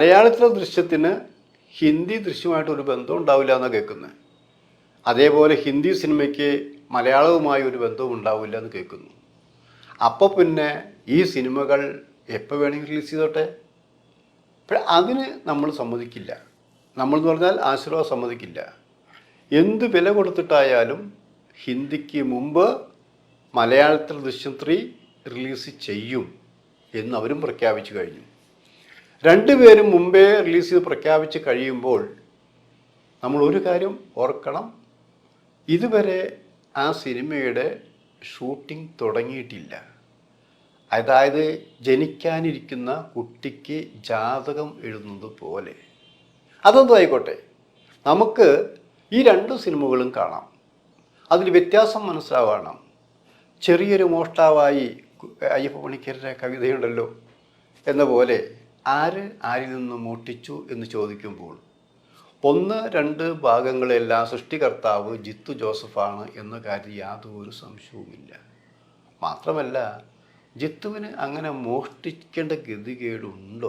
മലയാളത്തിലെ ദൃശ്യത്തിന് ഹിന്ദി ദൃശ്യമായിട്ട് ഒരു ബന്ധം ഉണ്ടാവില്ല എന്നാണ് കേൾക്കുന്നത്. അതേപോലെ ഹിന്ദി സിനിമയ്ക്ക് മലയാളവുമായി ഒരു ബന്ധവും ഉണ്ടാവില്ല എന്ന് കേൾക്കുന്നു. അപ്പോൾ പിന്നെ ഈ സിനിമകൾ എപ്പോൾ വേണമെങ്കിൽ റിലീസ് ചെയ്തോട്ടെ. അതിന് നമ്മൾ സമ്മതിക്കില്ല. നമ്മളെന്ന് പറഞ്ഞാൽ ആശീർവാദം സമ്മതിക്കില്ല. എന്ത് വില കൊടുത്തിട്ടായാലും ഹിന്ദിക്ക് മുമ്പ് മലയാളത്തിൽ ദൃശ്യം 3 റിലീസ് ചെയ്യും എന്ന് അവരും പ്രഖ്യാപിച്ചു കഴിഞ്ഞു. രണ്ടുപേരും മുമ്പേ റിലീസ് ചെയ്ത് പ്രഖ്യാപിച്ച് കഴിയുമ്പോൾ നമ്മൾ ഒരു കാര്യം ഓർക്കണം, ഇതുവരെ ആ സിനിമയുടെ ഷൂട്ടിംഗ് തുടങ്ങിയിട്ടില്ല. അതായത് ജനിക്കാനിരിക്കുന്ന കുട്ടിക്ക് ജാതകം എഴുതുന്നത് പോലെ. അതൊന്നും ആയിക്കോട്ടെ, നമുക്ക് ഈ രണ്ട് സിനിമകളും കാണാം. അതിൽ വ്യത്യാസം മനസ്സിലാവണം. ചെറിയൊരു മോഷ്ടാവായി അയ്യപ്പ പണിക്കരുടെ കവിതയുണ്ടല്ലോ എന്ന പോലെ ആര് ആരിൽ നിന്ന് മോഷ്ടിച്ചു എന്ന് ചോദിക്കുമ്പോൾ 1-2 ഭാഗങ്ങളെല്ലാം സൃഷ്ടികർത്താവ് ജിത്തു ജോസഫാണ് എന്ന കാര്യം യാതൊരു സംശയവുമില്ല. മാത്രമല്ല, ജിത്തുവിന് അങ്ങനെ മോഷ്ടിക്കേണ്ട ഗതികേടുണ്ടോ?